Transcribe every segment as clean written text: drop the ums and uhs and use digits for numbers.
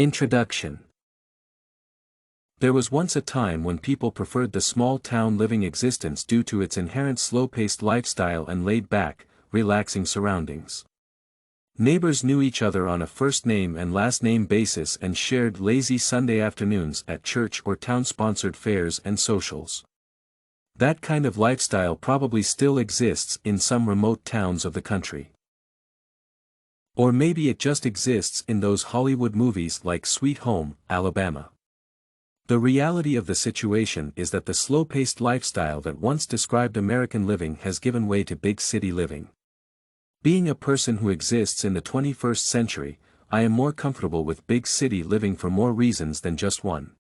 Introduction. There was once a time when people preferred the small-town living existence due to its inherent slow-paced lifestyle and laid-back, relaxing surroundings. Neighbors knew each other on a first-name and last-name basis and shared lazy Sunday afternoons at church or town-sponsored fairs and socials. That kind of lifestyle probably still exists in some remote towns of the country. Or maybe it just exists in those Hollywood movies like Sweet Home, Alabama. The reality of the situation is that the slow-paced lifestyle that once described American living has given way to big city living. Being a person who exists in the 21st century, I am more comfortable with big city living for more reasons than just one.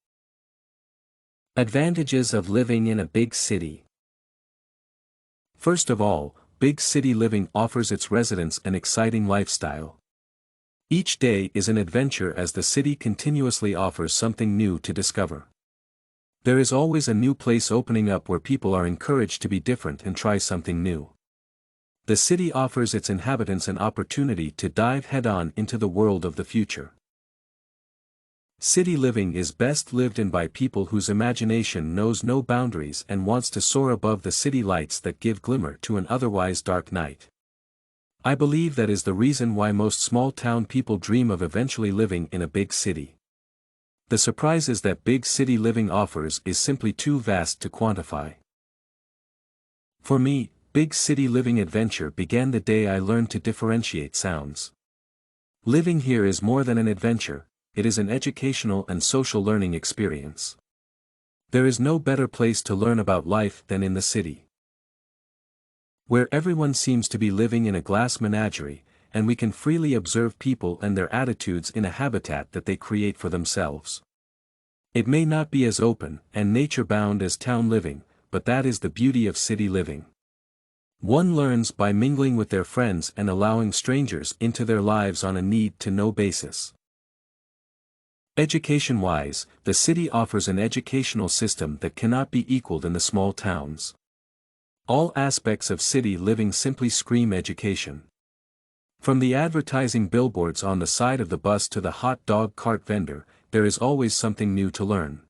Advantages of living in a big city. First of all, big city living offers its residents an exciting lifestyle. Each day is an adventure as the city continuously offers something new to discover. There is always a new place opening up where people are encouraged to be different and try something new. The city offers its inhabitants an opportunity to dive head-on into the world of the future. City living is best lived in by people whose imagination knows no boundaries and wants to soar above the city lights that give glimmer to an otherwise dark night. I believe that is the reason why most small-town people dream of eventually living in a big city. The surprises that big city living offers is simply too vast to quantify. For me, big city living adventure began the day I learned to differentiate sounds. Living here is more than an adventure. It is an educational and social learning experience. There is no better place to learn about life than in the city, where everyone seems to be living in a glass menagerie, and we can freely observe people and their attitudes in a habitat that they create for themselves. It may not be as open and nature-bound as town living, but that is the beauty of city living. One learns by mingling with their friends and allowing strangers into their lives on a need-to-know basis. Education-wise, the city offers an educational system that cannot be equaled in the small towns. All aspects of city living simply scream education. From the advertising billboards on the side of the bus to the hot dog cart vendor, there is always something new to learn.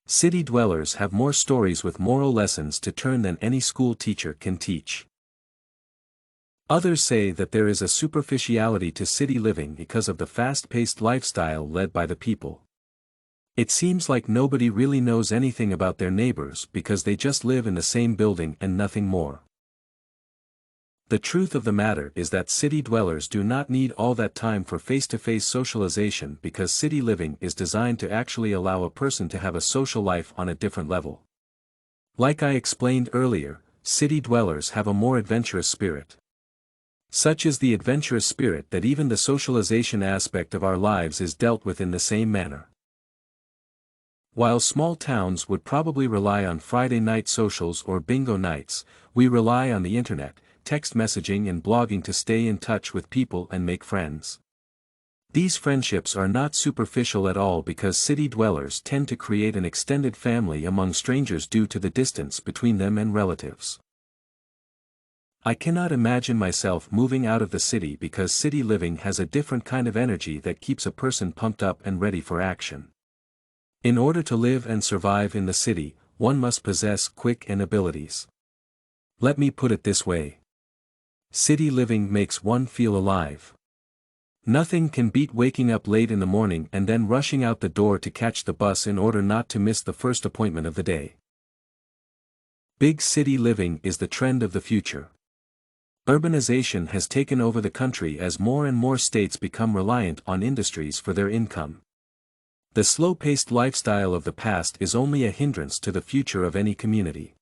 City dwellers have more stories with moral lessons to turn than any school teacher can teach. Others say that there is a superficiality to city living because of the fast-paced lifestyle led by the people. It seems like nobody really knows anything about their neighbors because they just live in the same building and nothing more. The truth of the matter is that city dwellers do not need all that time for face-to-face socialization because city living is designed to actually allow a person to have a social life on a different level. Like I explained earlier, city dwellers have a more adventurous spirit. Such is the adventurous spirit that even the socialization aspect of our lives is dealt with in the same manner. While small towns would probably rely on Friday night socials or bingo nights, we rely on the internet, text messaging and blogging to stay in touch with people and make friends. These friendships are not superficial at all because city dwellers tend to create an extended family among strangers due to the distance between them and relatives. I cannot imagine myself moving out of the city because city living has a different kind of energy that keeps a person pumped up and ready for action. In order to live and survive in the city, one must possess quick and abilities. Let me put it this way. City living makes one feel alive. Nothing can beat waking up late in the morning and then rushing out the door to catch the bus in order not to miss the first appointment of the day. Big city living is the trend of the future. Urbanization has taken over the country as more and more states become reliant on industries for their income. The slow-paced lifestyle of the past is only a hindrance to the future of any community.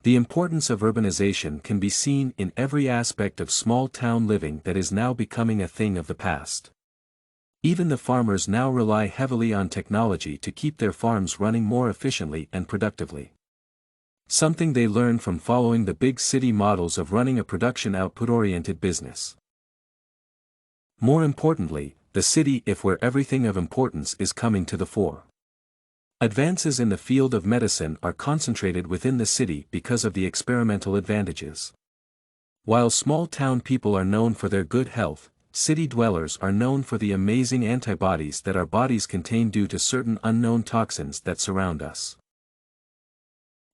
The importance of urbanization can be seen in every aspect of small-town living that is now becoming a thing of the past. Even the farmers now rely heavily on technology to keep their farms running more efficiently and productively. Something they learn from following the big city models of running a production output-oriented business. More importantly, the city is where everything of importance is coming to the fore. Advances in the field of medicine are concentrated within the city because of the experimental advantages. While small-town people are known for their good health, city dwellers are known for the amazing antibodies that our bodies contain due to certain unknown toxins that surround us.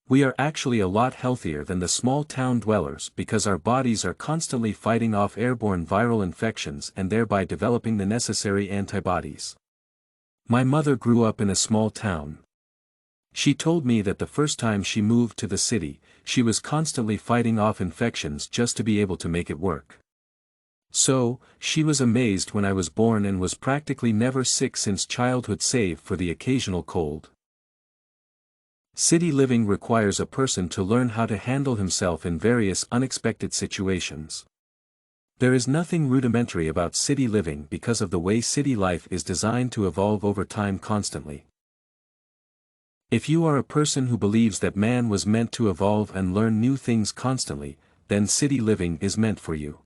We are actually a lot healthier than the small town dwellers because our bodies are constantly fighting off airborne viral infections and thereby developing the necessary antibodies. My mother grew up in a small town. She told me that the first time she moved to the city, she was constantly fighting off infections just to be able to make it work. So, she was amazed when I was born and was practically never sick since childhood save for the occasional cold. City living requires a person to learn how to handle himself in various unexpected situations. There is nothing rudimentary about city living because of the way city life is designed to evolve over time constantly. If you are a person who believes that man was meant to evolve and learn new things constantly, then city living is meant for you.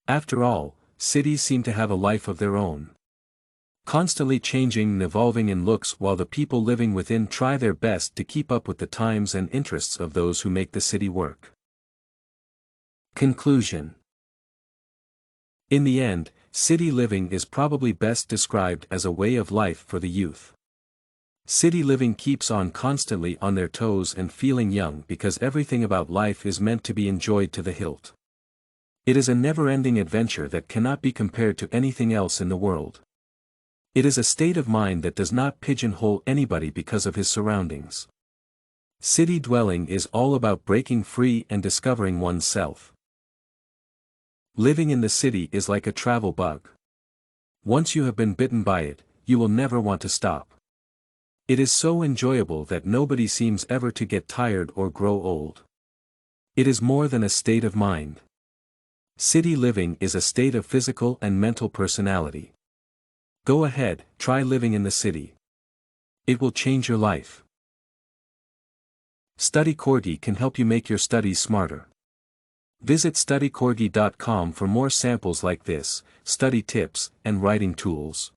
After all, cities seem to have a life of their own, constantly changing and evolving in looks while the people living within try their best to keep up with the times and interests of those who make the city work. Conclusion. In the end, city living is probably best described as a way of life for the youth. City living keeps on constantly on their toes and feeling young because everything about life is meant to be enjoyed to the hilt. It is a never-ending adventure that cannot be compared to anything else in the world. It is a state of mind that does not pigeonhole anybody because of his surroundings. City dwelling is all about breaking free and discovering oneself. Living in the city is like a travel bug. Once you have been bitten by it, you will never want to stop. It is so enjoyable that nobody seems ever to get tired or grow old. It is more than a state of mind. City living is a state of physical and mental personality. Go ahead, try living in the city. It will change your life. Study Corgi can help you make your studies smarter. Visit studycorgi.com for more samples like this, study tips, and writing tools.